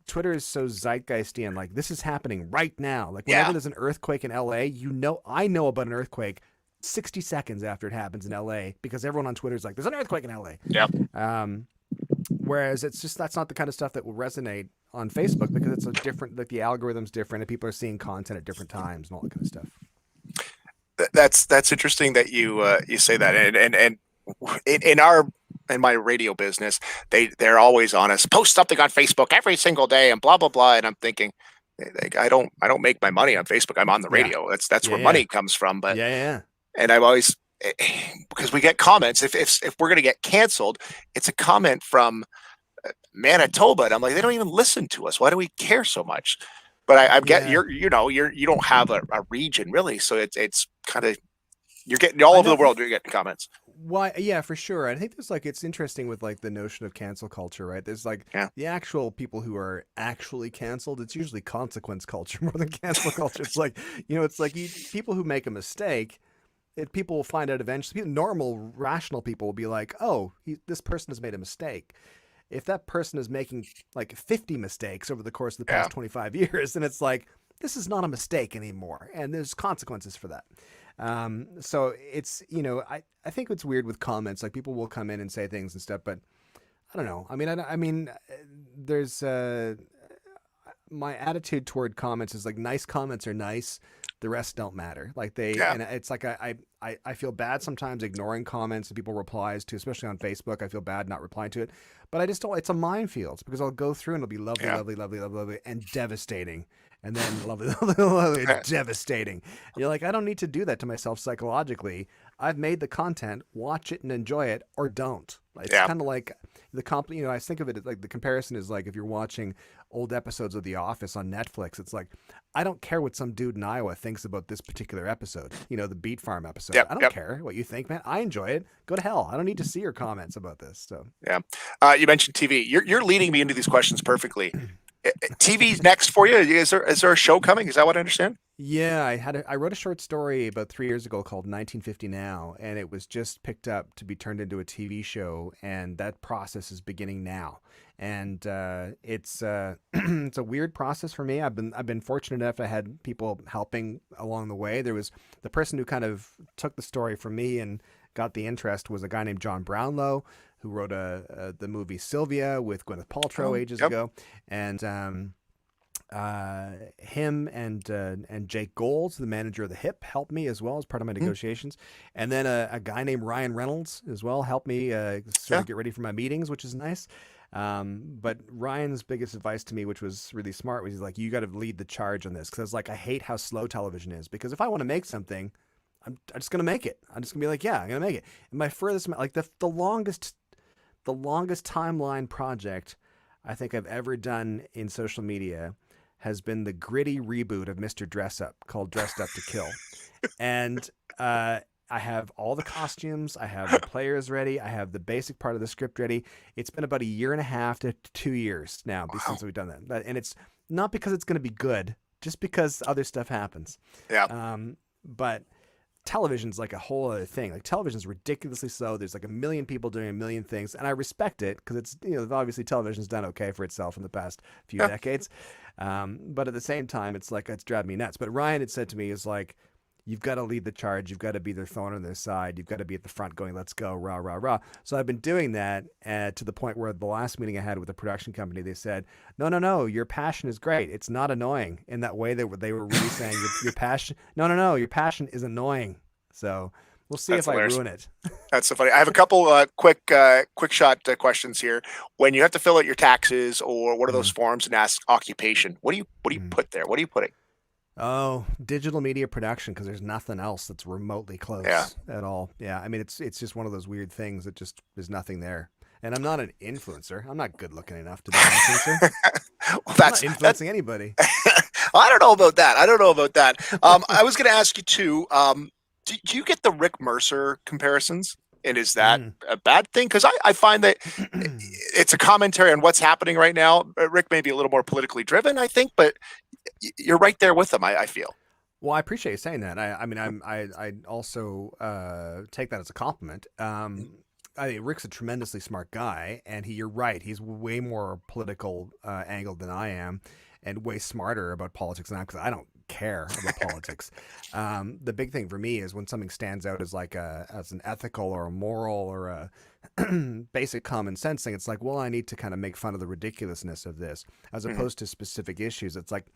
Twitter is so zeitgeisty and like this is happening right now. Like whenever there's an earthquake in LA, I know about an earthquake 60 seconds after it happens in LA because everyone on Twitter is like, there's an earthquake in LA. Yep. Whereas that's not the kind of stuff that will resonate on Facebook because it's a different, like the algorithm's different and people are seeing content at different times and all that kind of stuff. That's interesting that you say that, and in my radio business, they're always on us. Post something on Facebook every single day, and blah blah blah. And I'm thinking, like, I don't make my money on Facebook. I'm on the radio. That's where money comes from. But and I've always, because we get comments. If we're gonna get canceled, it's a comment from Manitoba, and I'm like, they don't even listen to us. Why do we care so much? But I get you don't have a region really, so it's kind of you're getting all over the world. You're getting comments. Why? Yeah, for sure. I think there's like it's interesting with like the notion of cancel culture, right? There's like Yeah. the actual people who are actually canceled. It's usually consequence culture more than cancel culture. It's like it's like people who make a mistake. People will find out eventually. Normal, rational people will be like, "Oh, this person has made a mistake." If that person is making like 50 mistakes over the course of the past 25 years, then it's like this is not a mistake anymore, and there's consequences for that. So it's, I think it's weird with comments. Like people will come in and say things and stuff, but I don't know. I mean, there's my attitude toward comments is like nice comments are nice. The rest don't matter. Like and it's like I feel bad sometimes ignoring comments and people replies to, especially on Facebook. I feel bad not replying to it, but I just don't. It's a minefield because I'll go through and it'll be lovely, lovely, lovely, lovely, lovely, and devastating. And then lovely, lovely, lovely, devastating. And you're like, I don't need to do that to myself psychologically. I've made the content, watch it and enjoy it, or don't. It's kind of like I think of it as like the comparison is like if you're watching old episodes of The Office on Netflix, it's like, I don't care what some dude in Iowa thinks about this particular episode, the Beet Farm episode. I don't care what you think, man. I enjoy it. Go to hell. I don't need to see your comments about this. So you mentioned TV. You're leading me into these questions perfectly. TV's next for you. Is there a show coming? Is that what I understand? Yeah, I wrote a short story about 3 years ago called 1950 Now, and it was just picked up to be turned into a TV show, and that process is beginning now. And it's it's a weird process for me. I've been fortunate enough I had people helping along the way. There was the person who kind of took the story from me and got the interest was a guy named John Brownlow, who wrote the movie Sylvia with Gwyneth Paltrow ages ago, and him and Jake Golds, the manager of the Hip, helped me as well as part of my negotiations, and then a guy named Ryan Reynolds as well helped me sort of get ready for my meetings, which is nice. But Ryan's biggest advice to me, which was really smart, was he's like, you got to lead the charge on this, because I was like, I hate how slow television is, because if I want to make something, I'm just gonna make it. I'm just gonna be like, yeah, I'm gonna make it. And my furthest, like the longest timeline project I think I've ever done in social media has been the gritty reboot of Mr. Dress Up called Dressed Up to Kill. And I have all the costumes, I have the players ready, I have the basic part of the script ready. It's been about 1.5 to 2 years now since we've done that. And it's not because it's going to be good, just because other stuff happens. But television's like a whole other thing. Like television's ridiculously slow. There's like 1 million people doing 1 million things, and I respect it because it's obviously television's done okay for itself in the past few decades. But at the same time, it's like it's driving me nuts. But Ryan had said to me, is like, you've got to lead the charge. You've got to be their phone on their side. You've got to be at the front going, let's go, rah, rah, rah. So I've been doing that to the point where the last meeting I had with the production company, they said, no, your passion is great. It's not annoying in that way. They were really saying your passion. No, your passion is annoying. So we'll see if hilarious. I ruin it. That's so funny. I have a couple quick shot questions here. When you have to fill out your taxes or one of those forms and ask occupation, what do you put there? What are you putting? Oh, digital media production, because there's nothing else that's remotely close at all. Yeah, I mean, it's just one of those weird things that just there's nothing there. And I'm not an influencer. I'm not good looking enough to be an influencer. Well, that's I'm not influencing anybody. I don't know about that. I was going to ask you too. Do you get the Rick Mercer comparisons? And is that a bad thing? Because I find that it's a commentary on what's happening right now. Rick may be a little more politically driven, I think, but you're right there with him, I feel. Well, I appreciate you saying that. I also take that as a compliment. I think Rick's a tremendously smart guy, and you're right. He's way more political angled than I am, and way smarter about politics than I am, because I don't care about politics. The big thing for me is when something stands out as like as an ethical or a moral or a basic common sense thing. It's like, well, I need to kind of make fun of the ridiculousness of this, as opposed to specific issues. It's like,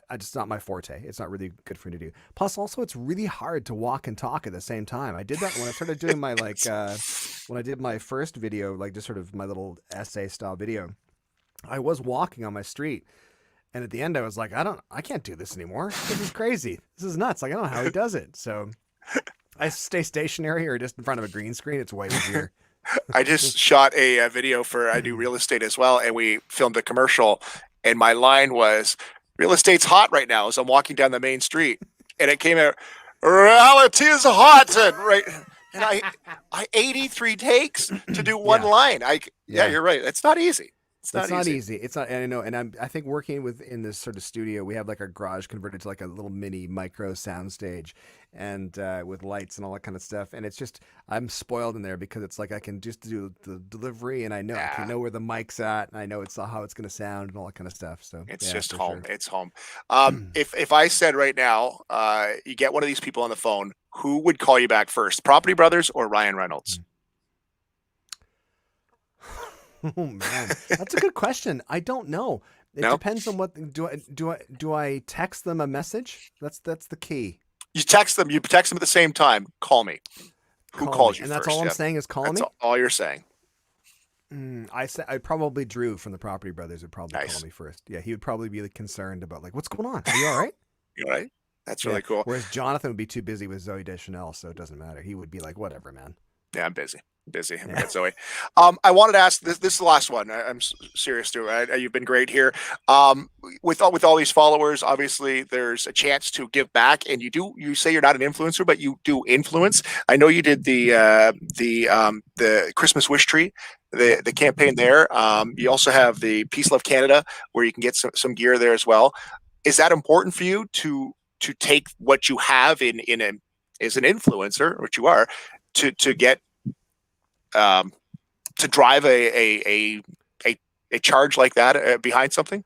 I just not my forte. It's not really good for me to do. Plus, also, it's really hard to walk and talk at the same time. I did that when I started doing my when I did my first video, like just sort of my little essay style video. I was walking on my street, and at the end, I was like, I can't do this anymore. This is crazy. This is nuts. Like, I don't know how he does it. So I stay stationary or just in front of a green screen. It's way easier. I just shot a video for I do real estate as well, and we filmed a commercial, and my line was, real estate's hot right now, as I'm walking down the main street, and it came out, reality is hot, and right, And I 83 takes to do one line. Yeah, you're right. It's not easy. It's not easy. It's not. And I know. And I think working in this sort of studio, we have like our garage converted to like a little mini micro sound stage, and with lights and all that kind of stuff. And it's just I'm spoiled in there because it's like I can just do the delivery, and I can know where the mic's at, and I know how it's going to sound and all that kind of stuff. So it's just home. Sure. It's home. If I said right now, you get one of these people on the phone, who would call you back first, Property Brothers or Ryan Reynolds? Oh man, that's a good question. I don't know. It depends on what do I text them a message? That's the key. You text them at the same time. Call me. Who calls you? And that's all I'm saying is call me. That's all you're saying. I probably Drew from the Property Brothers would probably call me first. Yeah, he would probably be concerned about like what's going on. Are you all right? You all right? That's really cool. Whereas Jonathan would be too busy with Zoe Deschanel, so it doesn't matter. He would be like, whatever, man. Yeah, I'm busy. Yeah. Zoe. I wanted to ask this is the last one. I'm serious, Stuart. You've been great here. With all these followers, obviously there's a chance to give back, and you say you're not an influencer, but you do influence. I know you did the Christmas wish tree, the campaign there. You also have the Peace Love Canada, where you can get some gear there as well. Is that important for you to take what you have as an influencer, which you are, to get to drive a charge like that behind something?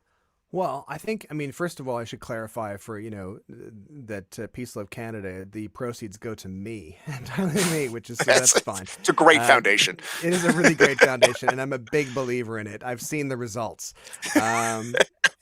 Well, I mean, first of all, I should clarify for, that Peace Love Canada, the proceeds go to me, entirely me, which is, so that's fine. It's a great foundation. It is a really great foundation, and I'm a big believer in it. I've seen the results. But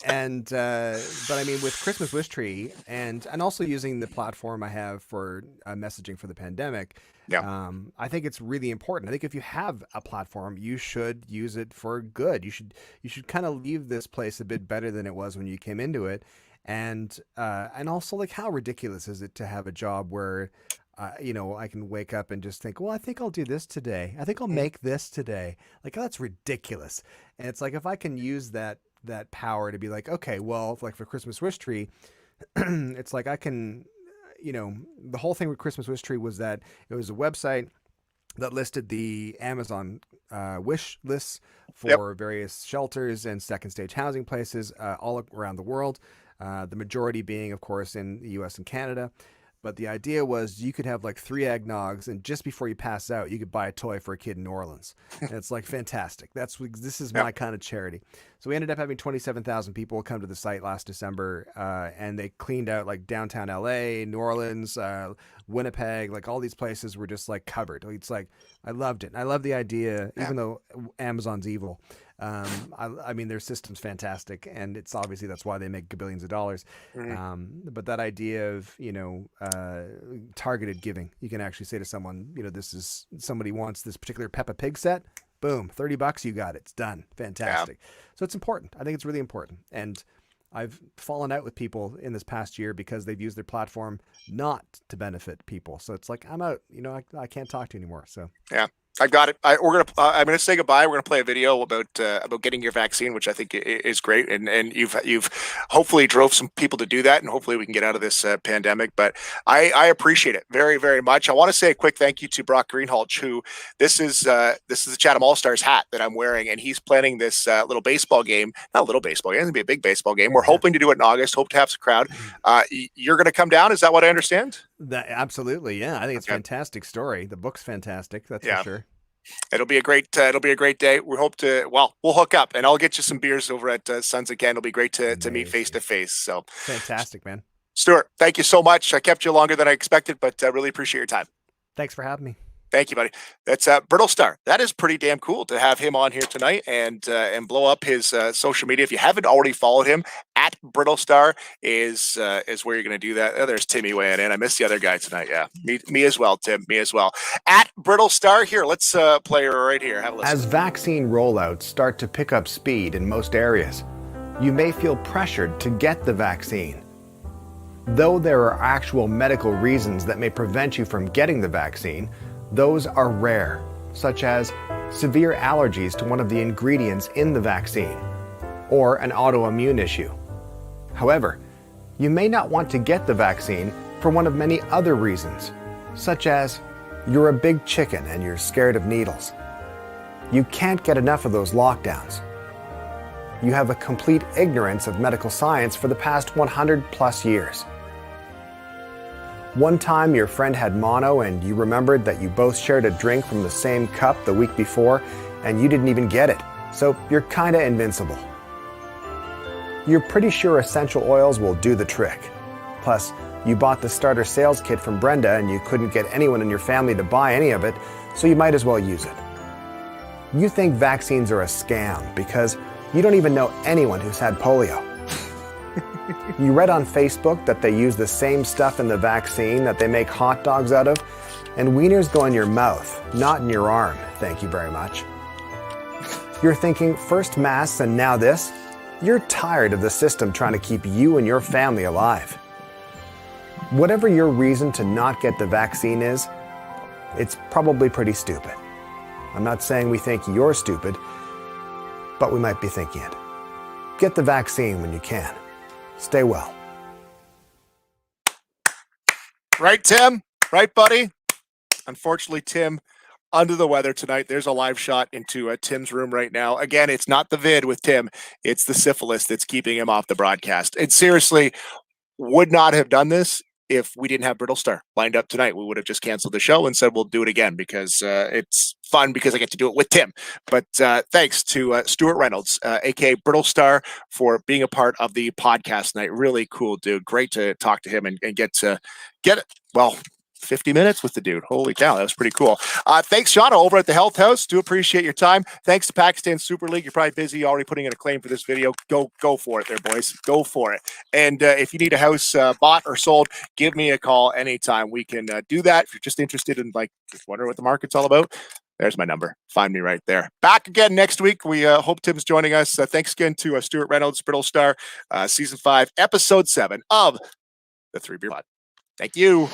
I mean, with Christmas Wish Tree and also using the platform I have for messaging for the pandemic, I think it's really important. I think if you have a platform, you should use it for good. You should kind of leave this place a bit better than it was when you came into it. And also, like, how ridiculous is it to have a job where, I can wake up and just think, well, I think I'll do this today. I think I'll make this today. Like, that's ridiculous. And it's like, if I can use that power to be like, okay, well, like for Christmas Wish Tree, it's like I can, the whole thing with Christmas Wish Tree was that it was a website that listed the Amazon wish lists for various shelters and second stage housing places all around the world. The majority being, of course, in the US and Canada. But the idea was you could have like 3 eggnogs, and just before you pass out, you could buy a toy for a kid in New Orleans. And it's like fantastic. This is my kind of charity. So we ended up having 27,000 people come to the site last December, and they cleaned out like downtown LA, New Orleans, Winnipeg, like all these places were just like covered. It's like, I loved it. And I love the idea, even though Amazon's evil. I mean, their system's fantastic, and it's obviously that's why they make billions of dollars. But that idea of, targeted giving, you can actually say to someone, this is somebody wants this particular Peppa Pig set. Boom, $30, you got it. It's done. Fantastic. So it's important. I think it's really important. And I've fallen out with people in this past year because they've used their platform not to benefit people. So it's like, I'm out, I can't talk to you anymore. So yeah. I got it. I'm gonna say goodbye. We're gonna play a video about getting your vaccine, which I think is great, and you've hopefully drove some people to do that, and hopefully we can get out of this pandemic. But I appreciate it very, very much. I want to say a quick thank you to Brock Greenhalgh, who this is the Chatham All Stars hat that I'm wearing, and he's planning this little baseball game. Not a little baseball game; it's gonna be a big baseball game. We're hoping to do it in August. Hope to have some crowd. You're gonna come down. Is that what I understand? Absolutely, yeah. I think it's a fantastic story. The book's fantastic. That's for sure. It'll be a great day. We hope we'll hook up, and I'll get you some beers over at Sons again. It'll be great to meet face to face. So fantastic, man. Stuart, thank you so much. I kept you longer than I expected, but I really appreciate your time. Thanks for having me. Thank you, buddy. That's Brittlestar. That is pretty damn cool to have him on here tonight and blow up his social media. If you haven't already followed him, at Brittlestar is where you're going to do that. Oh, there's Timmy weighing in. I missed the other guy tonight. Yeah, me as well, Tim. Me as well. At Brittlestar. Here, let's play her right here. Have a listen. As vaccine rollouts start to pick up speed in most areas, you may feel pressured to get the vaccine. Though there are actual medical reasons that may prevent you from getting the vaccine, those are rare, such as severe allergies to one of the ingredients in the vaccine, or an autoimmune issue. However, you may not want to get the vaccine for one of many other reasons, such as You're a big chicken and you're scared of needles. You can't get enough of those lockdowns. You have a complete ignorance of medical science for the past 100 plus years. One time your friend had mono and you remembered that you both shared a drink from the same cup the week before and you didn't even get it, so you're kinda invincible. You're pretty sure essential oils will do the trick. Plus, you bought the starter sales kit from Brenda and you couldn't get anyone in your family to buy any of it, so you might as well use it. You think vaccines are a scam because you don't even know anyone who's had polio. You read on Facebook that they use the same stuff in the vaccine that they make hot dogs out of, and wieners go in your mouth, not in your arm, thank you very much. You're thinking, first masks and now this? You're tired of the system trying to keep you and your family alive. Whatever your reason to not get the vaccine is, it's probably pretty stupid. I'm not saying we think you're stupid, but we might be thinking it. Get the vaccine when you can. Stay well. Right, Tim? Right, buddy? Unfortunately, Tim, under the weather tonight. There's a live shot into Tim's room right now. Again, it's not the vid with Tim. It's the syphilis that's keeping him off the broadcast. And seriously, would not have done this if we didn't have Brittlestar lined up tonight. We would have just canceled the show and said we'll do it again because it's fun because I get to do it with Tim. But thanks to Stewart Reynolds, aka Brittlestar, for being a part of the podcast tonight. Really cool dude. Great to talk to him and get it. Well, 50 minutes with the dude. Holy cow, that was pretty cool. Thanks, Shauna, over at the Health House. Do appreciate your time. Thanks to Pakistan Super League. You're probably busy already putting in a claim for this video. Go for it there, boys. Go for it. And if you need a house bought or sold, give me a call anytime. We can do that. If you're just interested in, just wondering what the market's all about, there's my number. Find me right there. Back again next week. We hope Tim's joining us. Thanks again to Stewart Reynolds, Brittlestar, Season 5, Episode 7 of the 3BeerPod. Thank you.